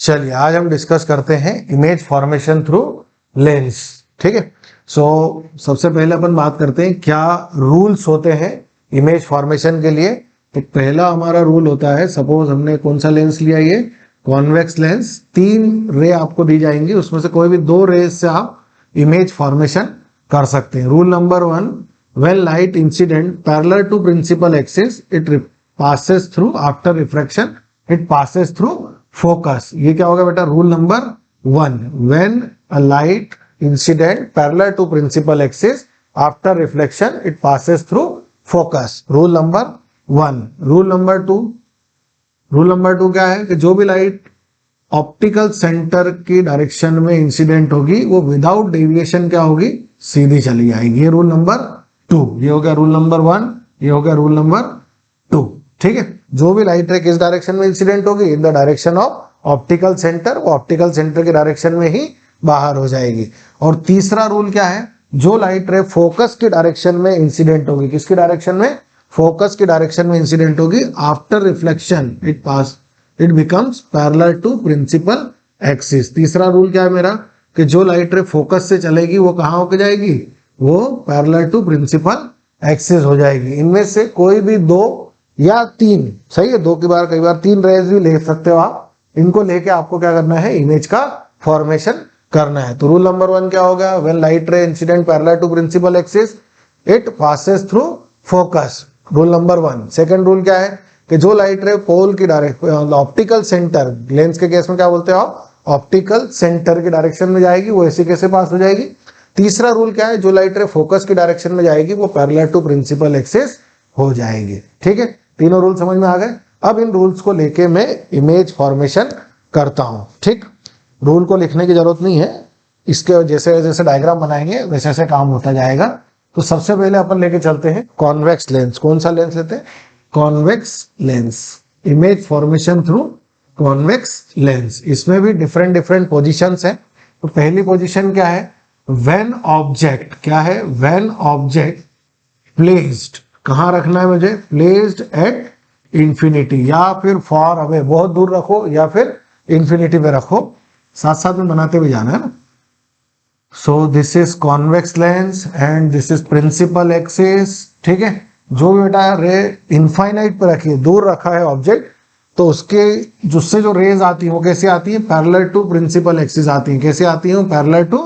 चलिए आज हम डिस्कस करते हैं इमेज फॉर्मेशन थ्रू लेंस। ठीक है, सो सबसे पहले अपन बात करते हैं क्या रूल्स होते हैं इमेज फॉर्मेशन के लिए। तो पहला हमारा रूल होता है, सपोज हमने कौन सा लेंस लिया, ये कॉन्वेक्स लेंस, 3 रे आपको दी जाएंगी, उसमें से कोई भी 2 रेज से आप इमेज फॉर्मेशन कर सकते हैं। Rule number 1, when light incident parallel to principal axis it passes through after refraction it passes through focus। ये क्या होगा बेटा, rule number 1, when a light incident parallel to principal axis after reflection it passes through focus। Rule number 1। Rule number 2 क्या है कि जो भी light optical centre की डायरेक्शन में इंसिडेंट होगी वो विदाउट डेविएशन क्या होगी, सीधी चली जाएगी। ये रूल नंबर 2। ये हो गया रूल नंबर 1, ये हो गया रूल नंबर 2। ठीक है, जो भी लाइट रे किस डायरेक्शन में इंसिडेंट होगी, in the direction of optical centre, वो ऑप्टिकल सेंटर के डायरेक्शन में ही बाहर हो जाएगी। और तीसरा रूल क्या है, जो लाइट रे फोकस की डायरेक्शन में इंसिडेंट होगी, किसकी डायरेक्शन में, फोकस की डायरेक्शन में इंसिडेंट होगी, after reflection it becomes parallel to principal axis. तीसरा रूल क्या है मेरा, कि जो लाइट रे फोकस से चलेगी वो कहां होकर जाएगी, वो पैरेलल टू प्रिंसिपल एक्सिस हो जाएगी। इनमें से कोई भी 2 या 3, सही है, 2 की बार कई बार 3 रेज भी ले सकते हो आप। इनको लेके आपको क्या करना है, इमेज का फॉर्मेशन करना है। तो रूल नंबर 1 क्या होगा, when light ray incident parallel to principal axis it passes through focus, rule number 1। Second rule क्या है कि जो लाइट रे पोल की डायरेक्शन ऑप्टिकल सेंटर, लेंस के केस में क्या बोलते हो आप, ऑप्टिकल सेंटर की डायरेक्शन में जाएगी, वो ऐसे कैसे पास हो जाएगी। तीसरा रूल क्या है, जो लाइट रे फोकस की डायरेक्शन में जाएगी वो पैरेलल टू प्रिंसिपल एक्सिस हो जाएगी। ठीक है, तीनों रूल समझ में आ गए। अब इन रूल्स को लेके मैं इमेज फॉर्मेशन करता हूं। ठीक, रूल को लिखने की जरूरत नहीं है, इसके जैसे जैसे डायग्राम बनाएंगे वैसे वैसे काम होता जाएगा। तो सबसे पहले अपन लेके चलते हैं कॉन्वेक्स लेंस। कौन सा लेंस लेते हैं, convex lens, image formation through convex lens. इसमें भी डिफरेंट डिफरेंट पोजिशंस है। तो पहली पोजिशन क्या है, व्हेन ऑब्जेक्ट, क्या है, व्हेन ऑब्जेक्ट प्लेस्ड, कहां रखना है मुझे, प्लेस्ड एट इंफिनिटी, या फिर फॉर अवे, बहुत दूर रखो, या फिर इंफिनिटी पे रखो, साथ साथ में बनाते हुए जाना है ना। So this is convex lens and this is principal axis. ठीक है, जो बेटा रे इनफाइनाइट पे रखी है, दूर रखा है ऑब्जेक्ट, तो उसके जिससे जो रेज आती है वो कैसे आती है, पैरेलल टू प्रिंसिपल एक्सिस आती है। कैसे आती है, पैरेलल टू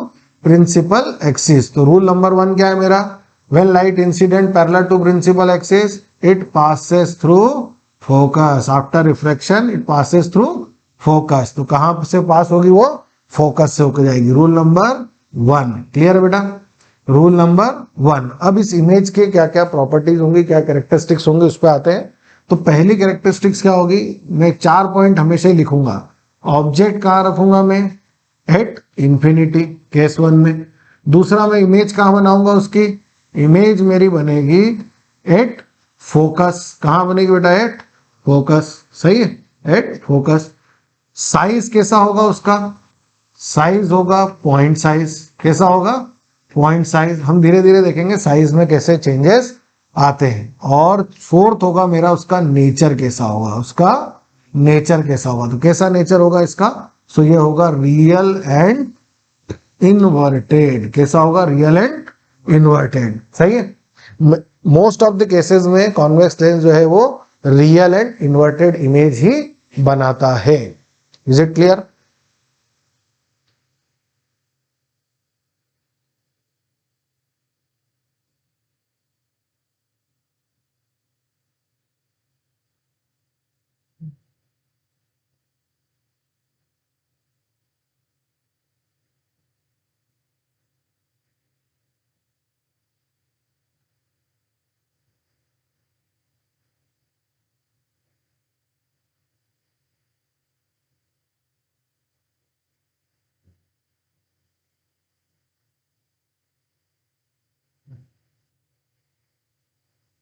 प्रिंसिपल एक्सिस। तो रूल नंबर 1 क्या है मेरा, when light incident parallel to principal axis it passes through focus, after refraction it passes through focus। तो कहां से पास होगी, वो फोकस से होकर जाएगी। रूल नंबर 1 क्लियर है बेटा, रूल नंबर 1। अब इस इमेज के क्या क्या प्रॉपर्टीज होंगी, क्या कैरेक्टरिस्टिक्स होंगे, उस पर आते हैं। तो पहली कैरेक्टरिस्टिक्स क्या होगी, मैं 4 पॉइंट हमेशा ही लिखूंगा। ऑब्जेक्ट कहां रखूंगा मैं, एट इंफिनिटी, केस 1 में। दूसरा, मैं इमेज कहां बनाऊंगा, उसकी इमेज मेरी बनेगी एट फोकस। कहां बनेगी बेटा, एट फोकस, सही है, एट फोकस। साइज कैसा होगा उसका, साइज होगा पॉइंट साइज। कैसा होगा, पॉइंट साइज। हम धीरे धीरे देखेंगे साइज में कैसे चेंजेस आते हैं। और फोर्थ होगा मेरा उसका नेचर कैसा होगा, उसका नेचर कैसा होगा। तो कैसा नेचर होगा इसका, सो ये होगा रियल एंड इनवर्टेड। कैसा होगा, रियल एंड इन्वर्टेड, सही है। मोस्ट ऑफ द केसेस में कॉन्वेक्स लेंस जो है वो रियल एंड इन्वर्टेड इमेज ही बनाता है। Is it clear.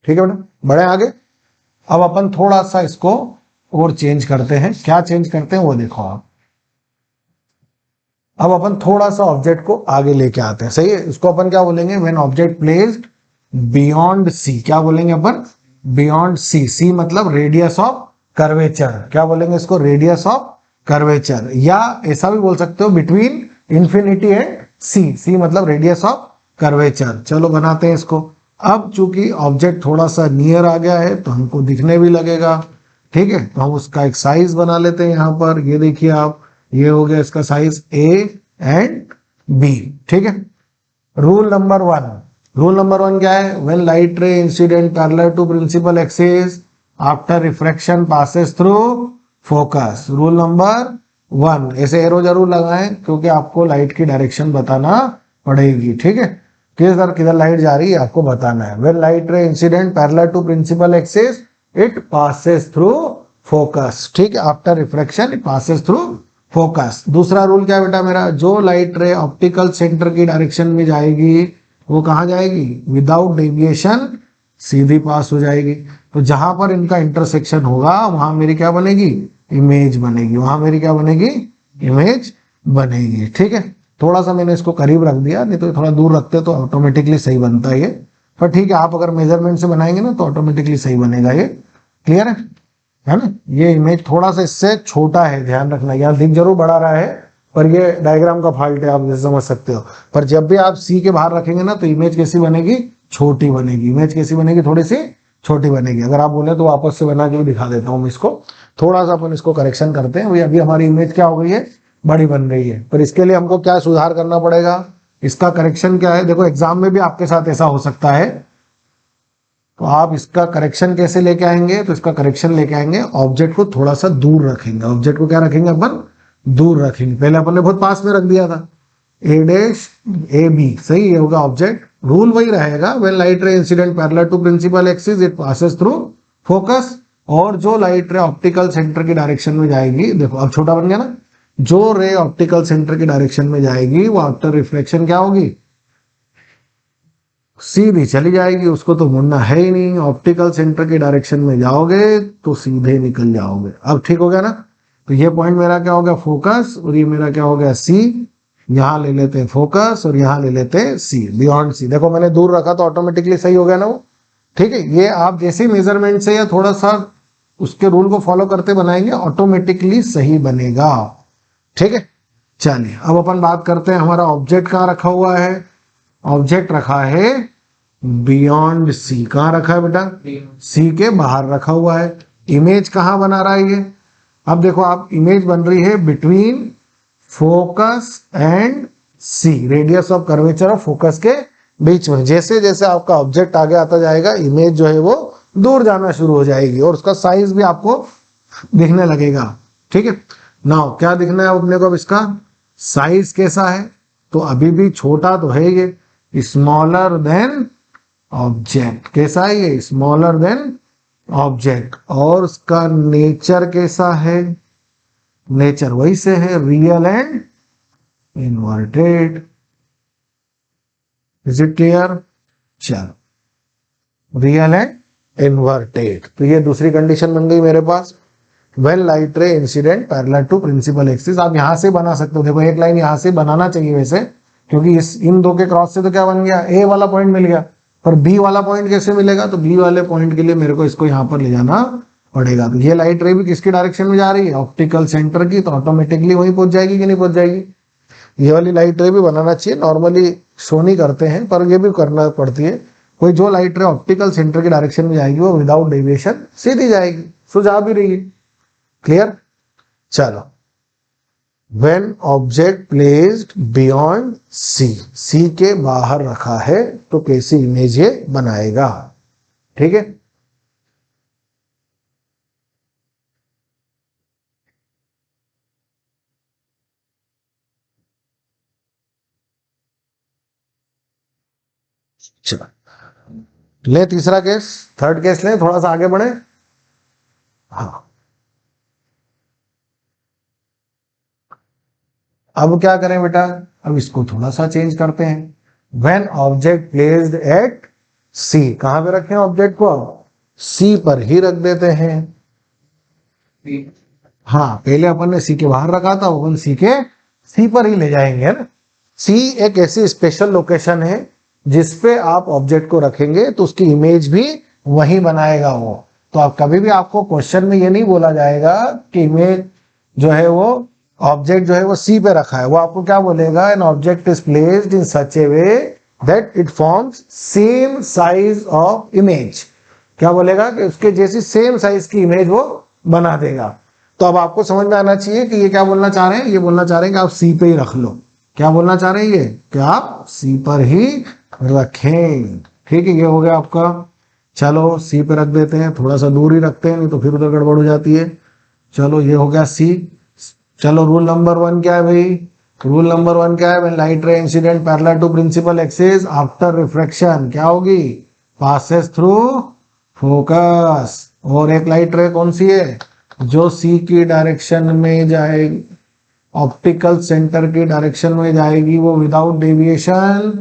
ठीक है बेटा, बढ़े आगे। अब अपन थोड़ा सा इसको और चेंज करते हैं। क्या चेंज करते हैं वो देखो आप। अब अपन थोड़ा सा ऑब्जेक्ट को आगे लेके आते हैं, सही है। इसको अपन क्या बोलेंगे, when object placed beyond C. क्या बोलेंगे अपन, बियॉन्ड सी। सी मतलब रेडियस ऑफ कर्वेचर। क्या बोलेंगे इसको, रेडियस ऑफ कर्वेचर, या ऐसा भी बोल सकते हो बिटवीन इंफिनिटी एंड सी, सी मतलब रेडियस ऑफ कर्वेचर। चलो बनाते हैं इसको। अब चूंकि ऑब्जेक्ट थोड़ा सा नियर आ गया है तो हमको दिखने भी लगेगा, ठीक है। तो हम उसका एक साइज बना लेते हैं यहाँ पर। ये देखिए आप, ये हो गया इसका साइज ए एंड बी, ठीक है। रूल नंबर 1, रूल नंबर 1 क्या है? When light ray incident parallel to principal axis after refraction passes through focus. Rule number 1, ऐसे एरो जरूर लगाएं क्योंकि आपको लाइट की डायरेक्शन बताना पड़ेगी, ठीक है। किधर लाइट जा रही है आपको बताना है। When light ray incident parallel to principal axis it passes through focus, ठीक है। After refraction it passes through focus. दूसरा रूल क्या बेटा मेरा? जो लाइट रे ऑप्टिकल सेंटर की डायरेक्शन में जाएगी वो कहां जाएगी? विदाउट डेविएशन सीधी पास हो जाएगी। तो जहां पर इनका इंटरसेक्शन होगा वहां मेरी क्या बनेगी? इमेज बनेगी। वहां मेरी क्या बनेगी? इमेज बनेगी, ठीक है। थोड़ा सा मैंने इसको करीब रख दिया, नहीं तो थोड़ा दूर रखते तो ऑटोमेटिकली सही बनता है ये। पर ठीक है, आप अगर मेजरमेंट से बनाएंगे ना तो ऑटोमेटिकली सही बनेगा ये। क्लियर है ना? ये इमेज थोड़ा सा इससे छोटा है, ध्यान रखना। यहाँ दिख जरूर बड़ा रहा है पर ये डायग्राम का फॉल्ट है, आप समझ सकते हो। पर जब भी आप सी के बाहर रखेंगे ना तो इमेज कैसी बनेगी? छोटी बनेगी। इमेज कैसी बनेगी? थोड़ी सी छोटी बनेगी। अगर आप बोले तो वापस से बना के भी दिखा देता हूँ मैं इसको। थोड़ा सा अपन इसको करेक्शन करते हैं। अभी हमारी इमेज क्या हो गई है? बड़ी बन रही है। पर इसके लिए हमको क्या सुधार करना पड़ेगा? इसका करेक्शन क्या है? देखो एग्जाम में भी आपके साथ ऐसा हो सकता है, तो आप इसका करेक्शन कैसे लेके आएंगे? तो इसका करेक्शन लेके आएंगे, ऑब्जेक्ट को थोड़ा सा दूर रखेंगे। ऑब्जेक्ट को क्या रखेंगे अपन? दूर रखेंगे। पहले अपन ने बहुत पास में रख दिया था, ए डैश ए बी, सही है होगा ऑब्जेक्ट। रूल वही रहेगा, when light ray incident parallel to principal axis it passes through focus. और जो लाइट रे ऑप्टिकल सेंटर की डायरेक्शन में जाएगी, देखो अब छोटा बन गया ना, जो रे ऑप्टिकल सेंटर की डायरेक्शन में जाएगी वो आफ्टर रिफ्लेक्शन क्या होगी? सीधी चली जाएगी। उसको तो मुड़ना है ही नहीं। ऑप्टिकल सेंटर की डायरेक्शन में जाओगे तो सीधे निकल जाओगे। अब ठीक हो गया ना? तो ये पॉइंट मेरा क्या हो गया? फोकस। और ये मेरा क्या हो गया? सी। यहां ले लेते हैं फोकस और यहां ले लेते हैं सी, बियॉन्ड सी। देखो मैंने दूर रखा तो ऑटोमेटिकली सही हो गया ना वो, ठीक है। ये आप जैसे मेजरमेंट से या थोड़ा सा उसके रूल को फॉलो करते बनाएंगे ऑटोमेटिकली सही बनेगा, ठीक है। चलिए अब अपन बात करते हैं, हमारा ऑब्जेक्ट कहाँ रखा हुआ है? ऑब्जेक्ट रखा है बियॉन्ड सी। कहां रखा है बेटा? सी के बाहर रखा हुआ है। इमेज कहां बना रहा है ये? अब देखो आप, इमेज बन रही है between focus and C, radius of curvature of focus के बीच में। जैसे जैसे आपका ऑब्जेक्ट आगे आता जाएगा इमेज जो है वो दूर जाना शुरू हो जाएगी और उसका साइज भी आपको दिखने लगेगा, ठीक है। नाउ क्या दिखना है अपने को? अब इसका साइज कैसा है? तो अभी भी छोटा तो है ये, स्मॉलर देन ऑब्जेक्ट। कैसा है ये? Smaller than object. और उसका नेचर कैसा है? नेचर वही से है, real and inverted. Is it clear? चलो, रियल एंड इन्वर्टेड। तो ये दूसरी कंडीशन बन गई मेरे पास। When light ray incident parallel to principal axis. आप यहां से बना सकते हो। देखो एक लाइन यहां से बनाना चाहिए वैसे, क्योंकि इन दो के क्रॉस से तो क्या बन गया? ए वाला पॉइंट मिल गया। पर बी वाला पॉइंट कैसे मिलेगा? तो बी वाले पॉइंट के लिए मेरे को इसको यहां पर ले जाना पड़ेगा। तो ये लाइट रे भी किसकी डायरेक्शन में जा रही है? ऑप्टिकल सेंटर की। तो ऑटोमेटिकली वहीं पहुंच जाएगी कि नहीं पहुंच जाएगी? ये वाली लाइट रे भी बनाना चाहिए। नॉर्मली शो नहीं करते हैं पर ये भी करना पड़ती है। कोई जो लाइट रे ऑप्टिकल सेंटर की डायरेक्शन में जाएगी वो विदाउट डेविएशन सीधी जाएगी। सुझा भी रही है। क्लियर? चलो, when object placed beyond C, C के बाहर रखा है तो कैसी इमेज ये बनाएगा, ठीक है। चलो ले तीसरा केस, थर्ड केस ले, थोड़ा सा आगे बढ़े। हाँ, अब क्या करें बेटा? अब इसको थोड़ा सा चेंज करते हैं। व्हेन ऑब्जेक्ट प्लेस्ड एट सी, कहां पे रखें ऑब्जेक्ट को? सी पर ही रख देते हैं। हाँ, पहले अपन ने सी के बाहर रखा था, अपन सी पर ही ले जाएंगे, है ना। सी एक ऐसी स्पेशल लोकेशन है जिसपे आप ऑब्जेक्ट को रखेंगे तो उसकी इमेज भी वही बनाएगा वो। तो आप कभी भी, आपको क्वेश्चन में ये नहीं बोला जाएगा कि इमेज जो है वो ऑब्जेक्ट जो है वो सी पे रखा है, वो आपको क्या बोलेगा, an object is placed in such A way that it forms same size of image. क्या बोलेगा कि उसके जैसी सेम साइज की इमेज वो बना देगा। तो अब आपको समझ में आना चाहिए कि ये क्या बोलना चाह रहे हैं, ये बोलना चाह रहे हैं कि आप सी पे ही रख लो। क्या बोलना चाह रहे हैं ये, कि आप सी पर ही रखें। ठीक है, ये हो गया आपका। चलो सी पे रख देते हैं, थोड़ा सा दूर ही रखते हैं, नहीं तो फिर उधर गड़बड़ हो जाती है। चलो ये हो गया सी। चलो रूल नंबर 1 क्या है भाई, रूल नंबर 1 क्या है, when light ray incident parallel to principal axis after refraction क्या होगी, पासेस थ्रू फोकस। और एक लाइट रे कौन सी है, जो सी की डायरेक्शन में जाएगी, ऑप्टिकल सेंटर की डायरेक्शन में जाएगी, वो विदाउट डेविएशन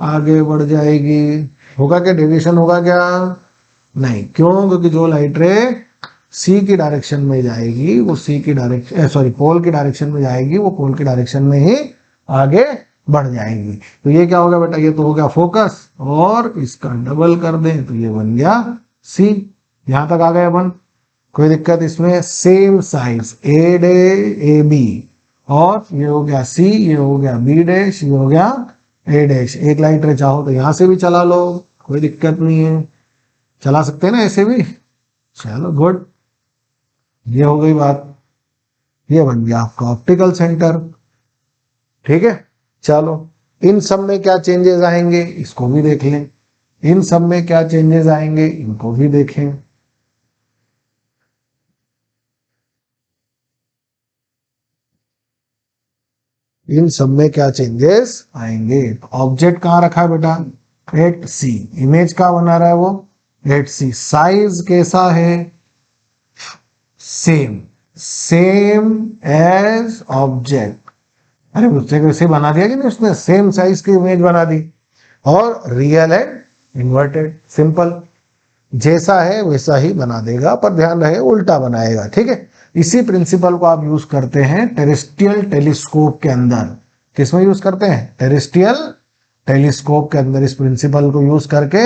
आगे बढ़ जाएगी। होगा क्या, डेविएशन होगा क्या, नहीं। क्यों, क्योंकि जो लाइट रे सी की डायरेक्शन में जाएगी वो सी की डायरेक्शन सॉरी पोल की डायरेक्शन में जाएगी, वो पोल की डायरेक्शन में ही आगे बढ़ जाएंगी। तो ये क्या हो गया बेटा, ये तो हो गया फोकस, और इसका डबल कर दें तो ये बन गया सी। यहां तक आ गए अपन, कोई दिक्कत इसमें। सेम साइज ए डे ए बी, और ये हो गया सी, ये हो गया बी डैश, ये हो गया ए डैश। एक लाइट रे चाहो तो यहां से भी चला लो, कोई दिक्कत नहीं है, चला सकते हैं ना ऐसे भी। चलो गुड, ये हो गई बात, ये बन गया आपका ऑप्टिकल सेंटर। ठीक है, चलो इन सब में क्या चेंजेस आएंगे इसको भी देख लें, इन सब में क्या चेंजेस आएंगे इनको भी देखें। इन सब में क्या चेंजेस आएंगे। ऑब्जेक्ट कहां रखा है बेटा, एट सी। इमेज कहां बना रहा है वो, एट सी। साइज कैसा है, सेम, सेम एज ऑब्जेक्ट। अरे उससे वैसे बना दिया कि नहीं उसने, सेम साइज की इमेज बना दी। और रियल एंड इन्वर्टेड, सिंपल, जैसा है वैसा ही बना देगा, पर ध्यान रहे उल्टा बनाएगा। ठीक है, इसी प्रिंसिपल को आप यूज करते हैं टेरेस्ट्रियल टेलीस्कोप के अंदर। किसमें यूज करते हैं, टेरेस्ट्रियल टेलीस्कोप के अंदर। इस प्रिंसिपल को यूज करके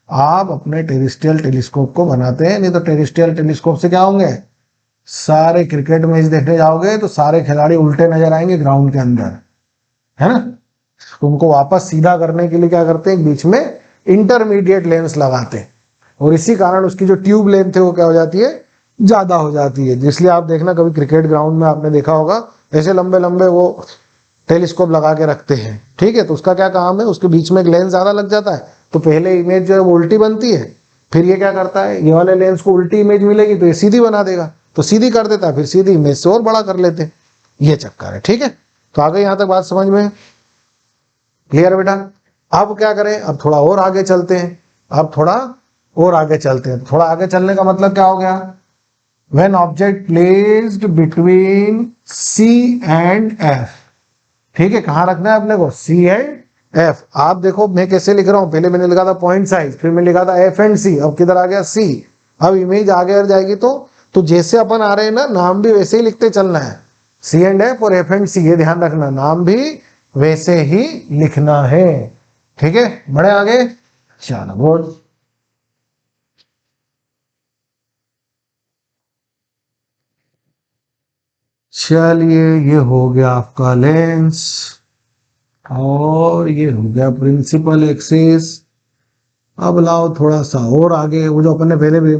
आप अपने टेरेस्ट्रियल टेलीस्कोप को बनाते हैं। नहीं तो टेरेस्ट्रियल टेलीस्कोप से क्या होंगे, सारे क्रिकेट मैच देखने जाओगे तो सारे खिलाड़ी उल्टे नजर आएंगे ग्राउंड के अंदर, है ना। तुमको वापस सीधा करने के लिए क्या करते हैं, बीच में इंटरमीडिएट लेंस लगाते हैं, और इसी कारण उसकी जो ट्यूब लेंथ है वो क्या हो जाती है, ज्यादा हो जाती है। इसलिए आप देखना कभी क्रिकेट ग्राउंड में आपने देखा होगा ऐसे लंबे लंबे वो टेलीस्कोप लगा के रखते हैं। ठीक है, तो उसका क्या काम है, उसके बीच में एक लेंस ज्यादा लग जाता है, तो पहले इमेज जो है वो उल्टी बनती है, फिर ये क्या करता है, ये वाले लेंस को उल्टी इमेज मिलेगी तो ये सीधी बना देगा, तो सीधी कर देता है, फिर सीधी इमेज से और बड़ा कर लेते हैं। ये चक्कर है। ठीक है, तो आगे यहां तक बात समझ में क्लियर बेटा। अब क्या करें, अब थोड़ा और आगे चलते हैं, अब थोड़ा और आगे चलते हैं। थोड़ा आगे चलने का मतलब क्या हो गया, when object placed between C and F. ठीक है, कहां रखना है अपने को, सी एंड एफ। आप देखो मैं कैसे लिख रहा हूं, पहले मैंने लिखा था पॉइंट साइज, फिर मैं लिखा था एफ एंड सी, अब किधर आ गया सी। अब इमेज आगे जाएगी तो जैसे अपन आ रहे हैं ना, नाम भी वैसे ही लिखते चलना है, सी एंड एफ और एफ एंड सी, ये ध्यान रखना, नाम भी वैसे ही लिखना है। ठीक है, बढ़े आगे, चलो गुड। चलिए ये हो गया आपका लेंस, और ये हो गया प्रिंसिपल एक्सिस। अब लाओ थोड़ा सा और आगे, वो जो अपन ने पहले भी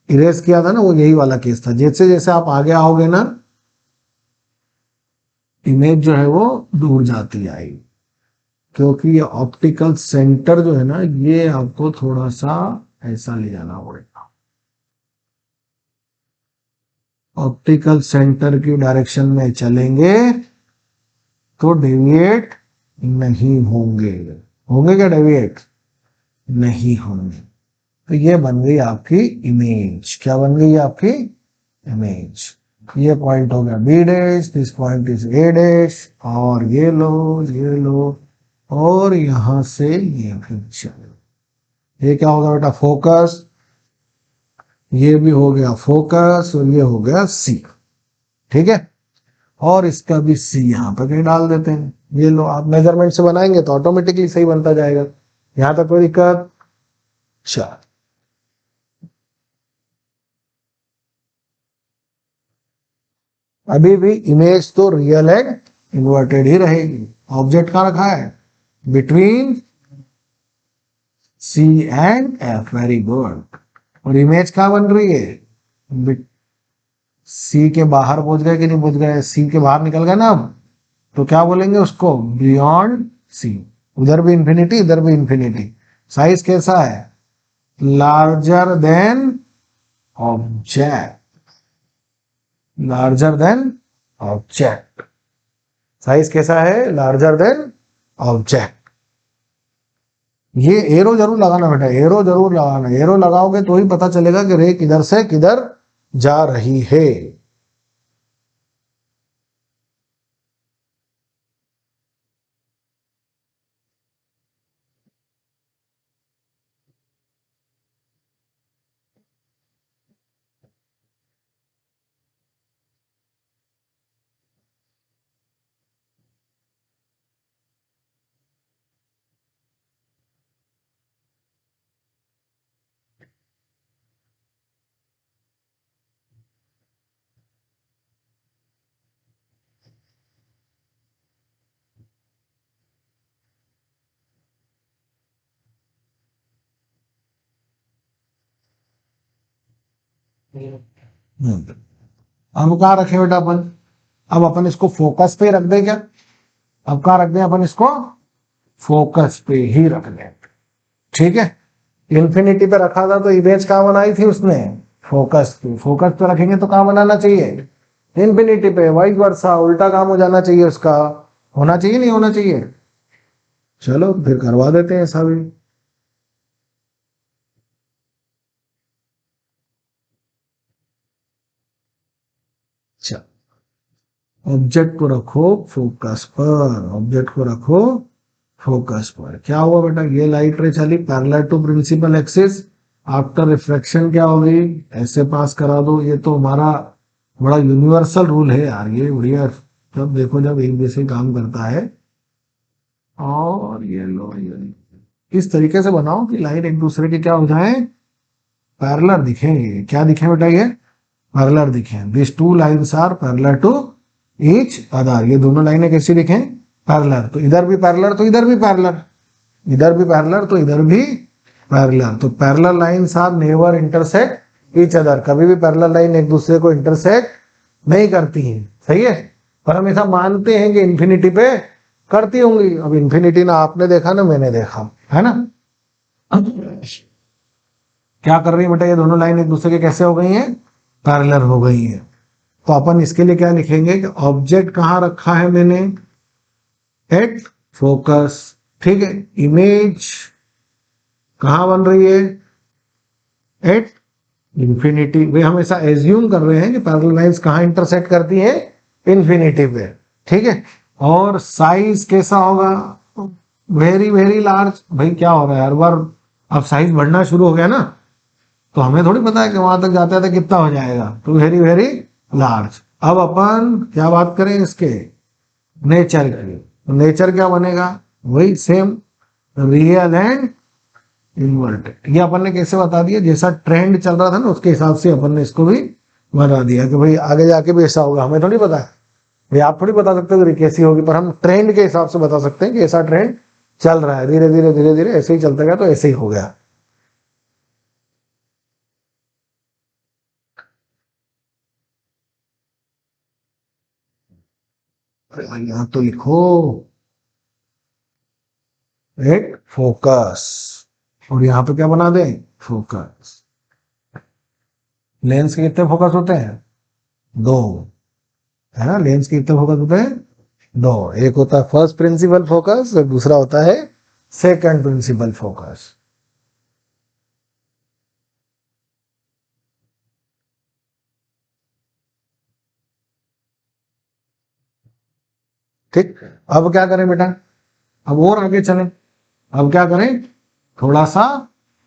इरेज किया था ना, वो यही वाला केस था। जैसे जैसे आप आगे आओगे ना, इमेज जो है वो दूर जाती आएगी, क्योंकि ये ऑप्टिकल सेंटर जो है ना, ये आपको थोड़ा सा ऐसा ले जाना पड़ेगा। ऑप्टिकल सेंटर की डायरेक्शन में चलेंगे तो डेविएट नहीं होंगे, होंगे क्या डेविएट, नहीं होंगे। तो ये बन गई आपकी इमेज, क्या बन गई आपकी इमेज। ये पॉइंट हो गया B dash, this point is A dash, और ये लो, और यहां से ये फिर चलो, ये क्या होगा बेटा, फोकस। ये भी हो गया फोकस, और ये हो गया सी। ठीक है, और इसका भी सी यहां पर कहीं डाल देते हैं। ये लो, आप मेजरमेंट से बनाएंगे तो ऑटोमेटिकली सही बनता जाएगा। यहां तक कोई दिक्कत, चल अभी भी इमेज तो रियल एंड इन्वर्टेड ही रहेगी। ऑब्जेक्ट कहाँ रखा है? Between C and F, very good. और इमेज कहाँ बन रही है? सी के बाहर पहुंच गए कि नहीं पहुंच गए? सी के बाहर निकल गए ना अब, तो क्या बोलेंगे उसको? Beyond C. उधर भी इंफिनिटी, इधर भी इंफिनिटी। साइज कैसा है? Larger than object, larger than object. Size कैसा है? Larger than object. ये एरो जरूर लगाना बेटा, एरो जरूर लगाना। एरो लगाओगे तो ही पता चलेगा कि रे किधर से किधर जा रही है। अब कहाँ रखे बेटा अपन? अब अपन इसको फोकस पे रख दे क्या? अब कहाँ रख दें अपन इसको? फोकस पे ही रख दें, ठीक है। इन्फिनिटी पे रखा था तो इमेज कहाँ बनाई थी उसने? फोकस पे। फोकस पे रखेंगे तो कहाँ बनाना चाहिए? इन्फिनिटी पे। वाइस वर्सा, उल्टा काम हो जाना चाहिए उसका। होना चाहिए नहीं होना चाहिए? चलो फिर करवा देते हैं ऐसा भी। अच्छा, ऑब्जेक्ट को रखो फोकस पर, ऑब्जेक्ट को रखो फोकस पर। क्या हुआ बेटा? ये लाइट रे चली parallel to principal axis, after reflection क्या होगी? ऐसे पास करा दो। ये तो हमारा बड़ा यूनिवर्सल रूल है यार, ये बढ़िया। जब देखो जब एक जैसे काम करता है। और ये लो, ये इस तरीके से बनाओ कि लाइन एक दूसरे के क्या हो जाए? पैरेलल दिखे। ये क्या दिखे बेटा? ये पैरेलल दिखे। This two lines are parallel to each other. ये दोनों लाइनें कैसी दिखें? पैरेलल। तो इधर भी पैरेलल तो इधर भी पैरेलल, इधर भी पैरेलल तो इधर भी पैरेलल। तो parallel lines are never intersect each other. कभी भी पैरेलल लाइन एक दूसरे को इंटरसेक्ट नहीं करती हैं, सही है। पर हम ऐसा मानते हैं कि इंफिनिटी पे करती होंगी। अब इंफिनिटी ना आपने देखा ना मैंने देखा, है ना। क्या कर रही है बेटा? ये दोनों लाइन एक दूसरे के कैसे हो गई हैं? पैरेलल हो गई हैं। तो अपन इसके लिए क्या लिखेंगे कि ऑब्जेक्ट कहाँ रखा है मैंने? एट फोकस, ठीक है। इमेज कहाँ बन रही है? At infinity. वे हम ऐसा एज्यूम कर रहे हैं कि पैरेलल लाइंस कहाँ इंटरसेक्ट करती है? इंफिनिटी पे, ठीक है। और साइज कैसा होगा? Very very large. भाई क्या हो रहा है हर बार? अब साइज बढ़ना शुरू हो गया ना, तो हमें थोड़ी पता है कि वहां तक जाते जाते कितना हो जाएगा। तो वेरी वेरी लार्ज। अब अपन क्या बात करें इसके? नेचर की। तो नेचर क्या बनेगा? वही सेम, रियल एंड इन्वर्टेड। ये अपन ने कैसे बता दिया? जैसा ट्रेंड चल रहा था ना उसके हिसाब से अपन ने इसको भी बता दिया कि भाई आगे जाके भी ऐसा होगा। हमें थोड़ी पता है भाई, आप थोड़ी बता सकते हो कैसी होगी, पर हम ट्रेंड के हिसाब से बता सकते हैं कि ऐसा ट्रेंड चल रहा है। धीरे धीरे धीरे धीरे ऐसे ही चलता गया तो ऐसे ही हो गया। अरे भाई यहाँ तो लिखो एक फोकस, और यहाँ पे क्या बना दें? फोकस। लेंस के कितने फोकस होते हैं? दो, है ना। लेंस के कितने फोकस होते हैं? दो। एक होता है फर्स्ट प्रिंसिपल फोकस और दूसरा होता है सेकंड प्रिंसिपल फोकस। ठीक। अब क्या करें बेटा? अब और आगे चलें। अब क्या करें? थोड़ा सा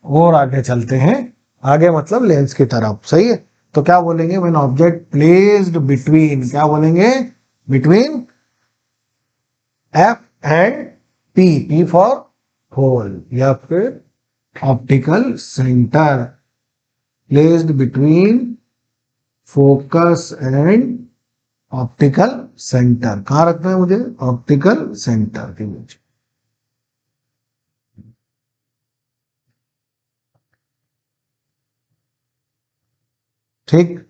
और आगे चलते हैं। आगे मतलब लेंस की तरफ, सही है। तो क्या बोलेंगे? व्हेन ऑब्जेक्ट प्लेस्ड बिटवीन, क्या बोलेंगे? Between F and P, P for hole, या फिर optical centre, placed between focus and optical centre कहाँ रखना है मुझे, ऑप्टिकल सेंटर के बीच। ठीक,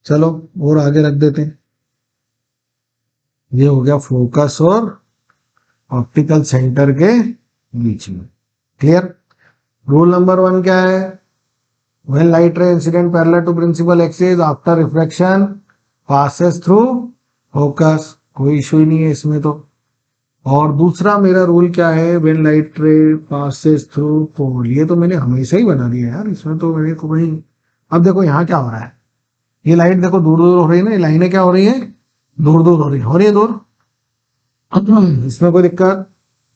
चलो और आगे रख देते हैं। ये हो गया फोकस और ऑप्टिकल सेंटर के बीच में। क्लियर। रूल नंबर 1 क्या है, when light ray incident parallel to principal axis after reflection passes through focus, कोई इशू ही नहीं है इसमें तो। और दूसरा मेरा रूल क्या है, when light ray passes through pole, ये तो मैंने हमेशा ही बना दिया यार, इसमें तो मेरे को भाई। अब देखो यहाँ क्या हो रहा है, ये लाइट देखो दूर दूर हो रही है ना, ये लाइनें क्या हो रही है, दूर दूर हो रही है दूर। इसमें कोई दिक्कत,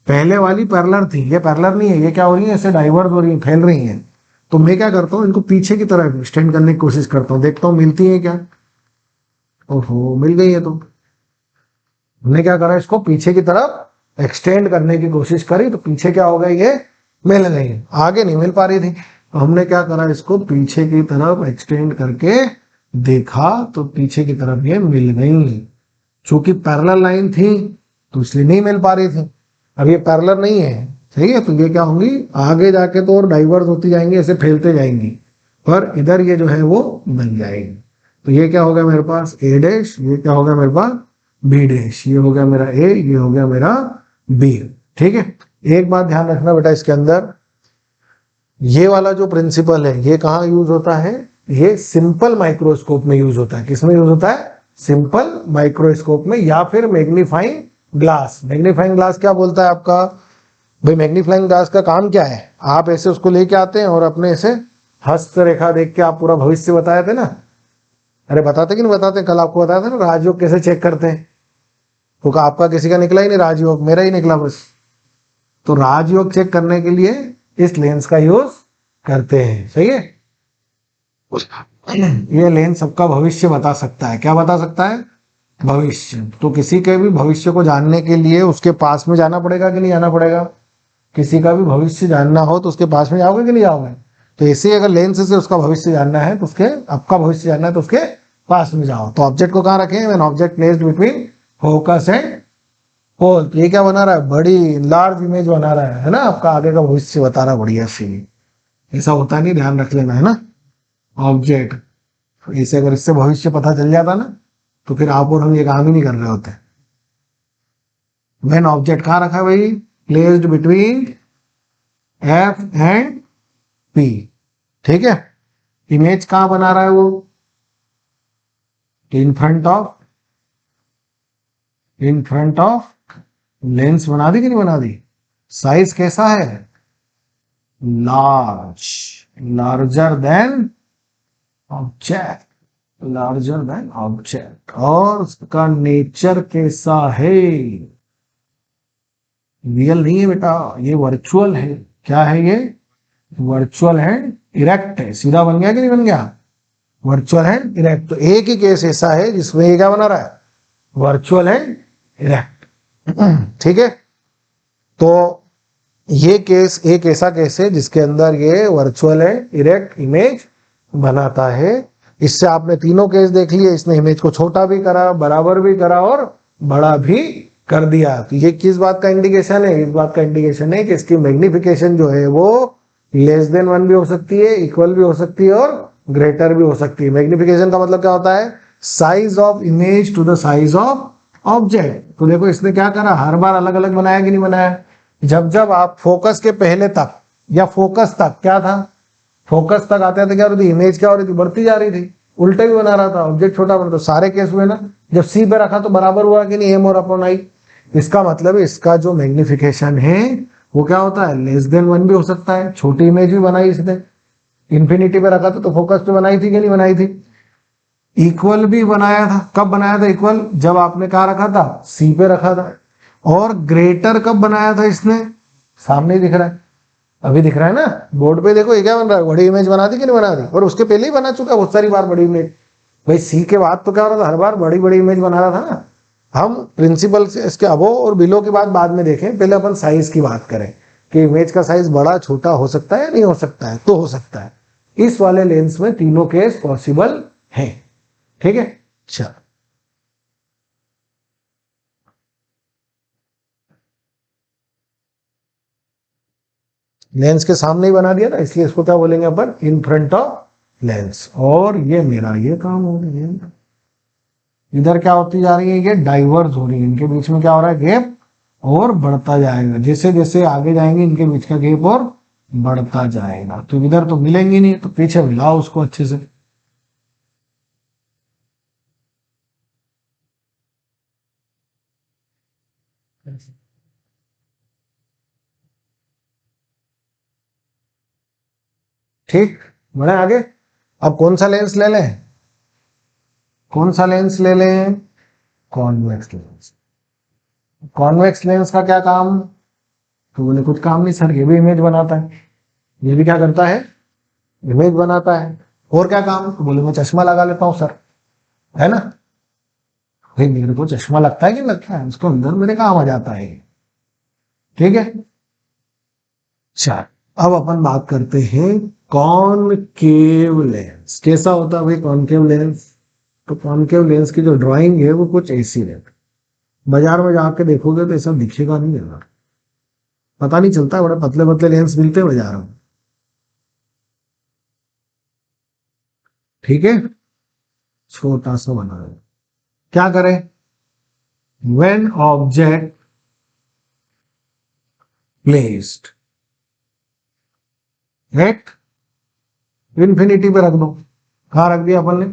पहले वाली पैरेलल थी, ये पैरेलल नहीं है, ये क्या हो रही है, ऐसे डाइवर्ट हो रही है, फैल रही है। तो मैं क्या करता हूँ, इनको पीछे की तरफ एक्सटेंड करने की कोशिश करता हूँ, देखता हूँ मिलती है क्या। ओहो मिल गई है। तो हमने क्या करा, इसको पीछे की तरफ एक्सटेंड करने की कोशिश करी, तो पीछे क्या हो गया, ये मिल गई, आगे नहीं मिल पा रही थी। तो हमने क्या करा, इसको पीछे की तरफ एक्सटेंड करके देखा, तो पीछे की तरफ ये मिल गई। चूंकि पैरेलल लाइन थी तो इसलिए नहीं मिल पा रही थी, अब ये पैरेलल नहीं है, सही है, तो ये क्या होंगी, आगे जाके तो और डाइवर्स होती जाएंगी, ऐसे फैलते जाएंगी, पर इधर ये जो है वो बन जाएगी। तो ये क्या हो गया मेरे पास ए डैश, ये क्या हो गया मेरे पास बी डैश, ये हो गया मेरा ए, ये हो गया मेरा बी। ठीक है, एक बात ध्यान रखना बेटा, इसके अंदर ये वाला जो प्रिंसिपल है ये कहाँ यूज होता है, ये सिंपल माइक्रोस्कोप में यूज होता है। किसमें यूज होता है, सिंपल माइक्रोस्कोप में, या फिर मैग्नीफाइंग ग्लास। मैग्नीफाइंग ग्लास क्या बोलता है आपका, भाई मैग्नीफाइंग ग्लास का काम क्या है, आप ऐसे उसको लेके आते हैं और अपने ऐसे हस्त रेखा देख के आप पूरा भविष्य बताए थे ना, अरे बताते कि नहीं बताते, कल आपको बताया था ना राजयोग कैसे चेक करते हैं, तो आपका किसी का निकला ही नहीं राजयोग, मेरा ही निकला बस। तो राजयोग चेक करने के लिए इस लेंस का यूज करते हैं, सही है। ये लेंस सबका भविष्य बता सकता है, क्या बता सकता है, भविष्य। तो किसी के भी भविष्य को जानने के लिए उसके पास में जाना पड़ेगा कि नहीं जाना पड़ेगा, किसी का भी भविष्य जानना हो तो उसके पास में जाओगे कि नहीं जाओगे। तो ऐसे अगर लेंस से उसका भविष्य जानना है तो उसके, आपका भविष्य जानना है तो उसके पास में जाओ। तो ऑब्जेक्ट को कहाँ रखें, when object placed between focus and pole, ये क्या बना रहा है, बड़ी लार्ज इमेज बना रहा है ना, आपका आगे का भविष्य बता रहा है, बढ़िया सी। ऐसा होता नहीं, ध्यान रख लेना है ना। ऑब्जेक्ट इसे अगर इससे भविष्य पता चल जाता ना तो फिर आप और हम ये काम ही नहीं कर रहे होते। व्हेन ऑब्जेक्ट कहाँ रखा है भाई, placed between F and P. ठीक है, इमेज कहाँ बना रहा है वो, इन फ्रंट ऑफ लेंस बना दी कि नहीं बना दी। साइज कैसा है, large, larger than object, larger than object. और उसका नेचर कैसा है, रियल नहीं है बेटा, ये वर्चुअल है। क्या है ये, वर्चुअल है, इरेक्ट है। सीधा बन गया कि नहीं बन गया, वर्चुअल है इरेक्ट। तो एक ही केस ऐसा है जिसमें ये क्या बना रहा है, वर्चुअल है इरेक्ट। ठीक है, तो ये केस एक ऐसा केस है जिसके अंदर ये वर्चुअल है इरेक्ट इमेज बनाता है। इससे आपने तीनों केस देख लिए, इसने इमेज को छोटा भी करा, बराबर भी करा और बड़ा भी कर दिया। तो ये किस बात का इंडिकेशन है, इस बात का इंडिकेशन है कि इसकी मैग्निफिकेशन जो है वो लेस देन 1 भी हो सकती है, इक्वल भी हो सकती है और ग्रेटर भी हो सकती है। मैग्निफिकेशन का मतलब क्या होता है, size of image to the size of object. तो देखो इसने क्या करा, हर बार अलग अलग बनाया कि नहीं बनाया। जब जब आप फोकस के पहले तक या फोकस तक क्या था, फोकस तक आते थे क्या हो रही थी, इमेज क्या हो रही थी, बढ़ती जा रही थी, उल्टे भी बना रहा था, ऑब्जेक्ट छोटा बना। तो सारे केस हुए ना, जब सी पे रखा तो बराबर हुआ कि नहीं, एम और अपॉन आई। इसका मतलब इसका जो मैग्निफिकेशन है वो क्या होता है, लेस देन 1 भी हो सकता है। छोटी इमेज भी बनाई इसने, इंफिनिटी पे रखा था तो फोकस पे बनाई थी कि नहीं बनाई थी। इक्वल भी बनाया था, कब बनाया था इक्वल, जब आपने कहा रखा था, सी पे रखा था। और ग्रेटर कब बनाया था इसने, सामने दिख रहा है, अभी दिख रहा है ना बोर्ड पे, देखो ये क्या बन रहा है, बड़ी इमेज बना दी कि नहीं बना दी। और उसके पहले ही बना चुका बहुत सारी बार बड़ी इमेज। भाई सी के बाद तो क्या हो रहा था, हर बार बड़ी बड़ी इमेज बना रहा था ना। हम प्रिंसिपल से इसके अबो और बिलो की बात बाद में देखें, पहले अपन साइज की बात करें कि इमेज का साइज बड़ा छोटा हो सकता है या नहीं हो सकता है। तो हो सकता है, इस वाले लेंस में तीनों केस पॉसिबल है। ठीक है, चलो लेंस के सामने ही बना दिया ना, इसलिए इसको क्या बोलेंगे अपन, इन फ्रंट ऑफ लेंस। और ये मेरा ये काम हो गया, इधर क्या होती जा रही है, ये डाइवर्स हो रही है, इनके बीच में क्या हो रहा है, गैप और बढ़ता जाएगा, जैसे जैसे आगे जाएंगे इनके बीच का गैप और बढ़ता जाएगा। तो इधर तो मिलेंगे नहीं, तो पीछे मिलाओ उसको अच्छे से। ठीक, बढ़े आगे। अब कौन सा लेंस ले लें, कौन सा लेंस ले लें, कॉन्वेक्स लेंस। कॉन्वेक्स लेंस का क्या काम, तो बोले कुछ काम नहीं सर, ये भी इमेज बनाता है, ये भी क्या करता है, इमेज बनाता है। और क्या काम, तो बोले मैं चश्मा लगा लेता हूँ सर, है ना। भाई मेरे को चश्मा लगता है कि लगता है, उसको अंदर मेरे काम आ जाता है। ठीक है, चल अब अपन बात करते हैं कॉनकेव लेंस। कैसा होता है भाई कॉनकेव लेंस, तो कॉनकेव लेंस की जो ड्राइंग है वो कुछ ऐसी है। बाजार में जाके देखोगे तो ऐसा दिखेगा नहीं, है पता नहीं चलता, बड़े पतले पतले लेंस मिलते हैं बाजार में। ठीक है, छोटा सा बना है। क्या करें, when object placed at infinity पे रख दो। कहाँ रख दिया अपन ने,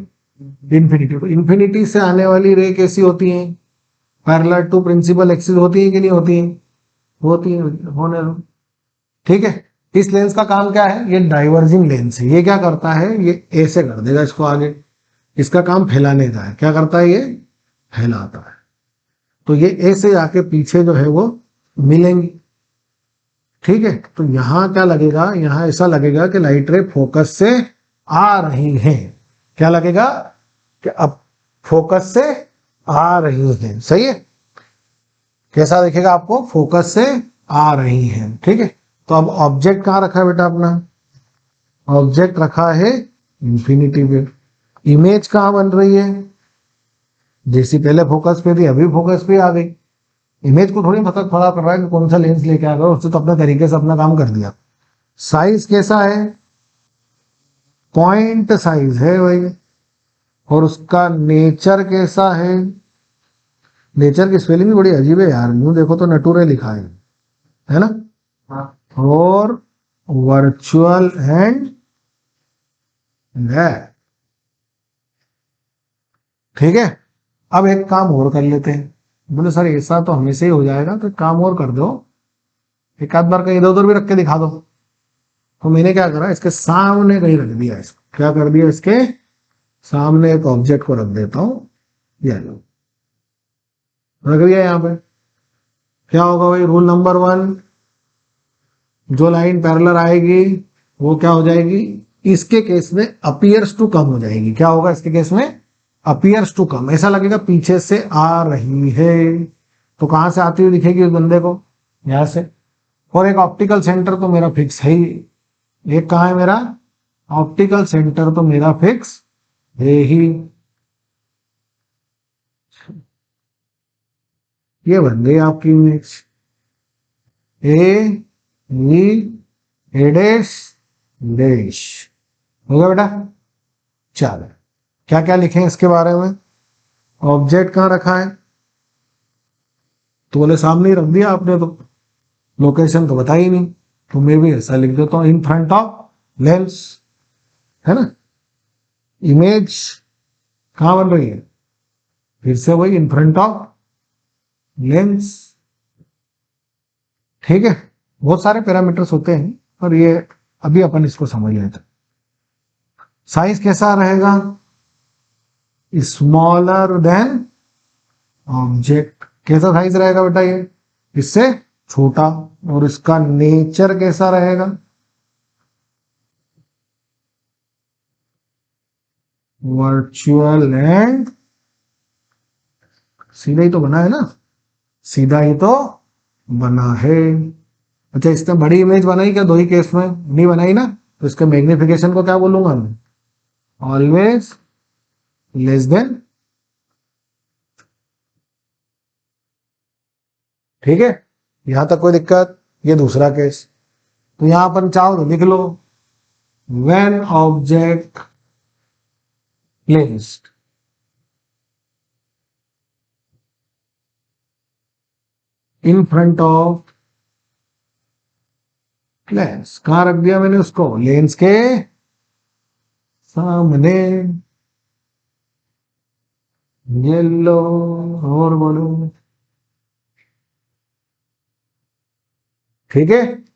इन्फिनिटी। तो इन्फिनिटी से आने वाली रे कैसी होती है, पैरेलल टू प्रिंसिपल एक्सिस होती है कि नहीं होती है, होती है, होने दो। ठीक है, इस लेंस का काम क्या है, ये डाइवर्जिंग लेंस है। ये क्या करता है, ये ऐसे कर देगा इसको आगे, इसका काम फैलाने का है। क्या करता है, ये फैलाता है। तो ये ऐसे आके पीछे जो है वो मिलेंगी। ठीक है, तो यहां क्या लगेगा, यहां ऐसा लगेगा कि लाइट रे फोकस से आ रही है। क्या लगेगा कि अब फोकस से आ रही है, सही है। कैसा दिखेगा आपको, फोकस से आ रही है। ठीक है, तो अब ऑब्जेक्ट कहां रखा है बेटा अपना, ऑब्जेक्ट रखा है इंफिनिटी पे। इमेज कहां बन रही है, जैसी पहले फोकस पे थी अभी फोकस पे आ गई। इमेज को थोड़ी फर्क पड़ा कर रहा है कि कौन सा लेंस लेके आ गया, उसने तो अपने तरीके से अपना काम कर दिया। साइज कैसा है, पॉइंट साइज है भाई। और उसका नेचर कैसा है, नेचर की स्पेलिंग भी बड़ी अजीब है यार, यूं देखो तो नटूरे लिखा है ना। हाँ। और वर्चुअल एंड है। ठीक है, अब एक काम और कर लेते हैं। बोले सर ऐसा तो हमेशा ही हो जाएगा, तो एक काम और कर दो, एक आध बार कहीं इधर उधर भी रख के दिखा दो। तो मैंने क्या करा, इसके सामने कहीं रख दिया, इसको क्या कर दिया, इसके सामने एक ऑब्जेक्ट को रख देता हूं, ये लो रख दिया यहाँ पे। क्या होगा भाई, रूल नंबर 1, जो लाइन पैरेलल आएगी वो क्या हो जाएगी, इसके केस में अपीयर्स टू कम हो जाएगी। क्या होगा इसके केस में, अपीयर्स टू कम, ऐसा लगेगा पीछे से आ रही है। तो कहां से आती हुई दिखेगी उस बंदे को, यहां से। और एक ऑप्टिकल सेंटर तो मेरा फिक्स है ही, एक कहां है मेरा, ऑप्टिकल सेंटर तो मेरा फिक्स है ही। ये बन गई आपकी इमेज, ए ई ए डैश डैश। हो गया बेटा, चलो क्या क्या लिखें इसके बारे में। ऑब्जेक्ट कहाँ रखा है, तो बोले सामने ही रख दिया आपने, तो लोकेशन तो बताई नहीं। तो मैं भी ऐसा लिख देता हूँ, इन फ्रंट ऑफ लेंस, है ना। इमेज कहाँ बन रही है, फिर से वही इन फ्रंट ऑफ लेंस। ठीक है, बहुत सारे पैरामीटर्स होते हैं, पर ये अभी अपन इसको समझ लेते हैं। साइज कैसा रहेगा, स्मॉलर देन ऑब्जेक्ट। कैसा साइज रहेगा बेटा, ये इससे छोटा। और इसका नेचर कैसा रहेगा, वर्चुअल एंड, सीधा ही तो बना है ना, सीधा ही तो बना है। अच्छा, इसने बड़ी इमेज बनाई क्या, दो ही केस में नहीं बनाई ना, तो इसके मैग्निफिकेशन को क्या बोलूंगा मैं, ऑलवेज लेस देन। ठीक है, यहां तक कोई दिक्कत। ये दूसरा केस, तो यहां पर चाहो तो लिख लो, when object placed in front of lens, कहां रख दिया मैंने उसको, लेंस के सामने। येलो और बोलो, ठीक है।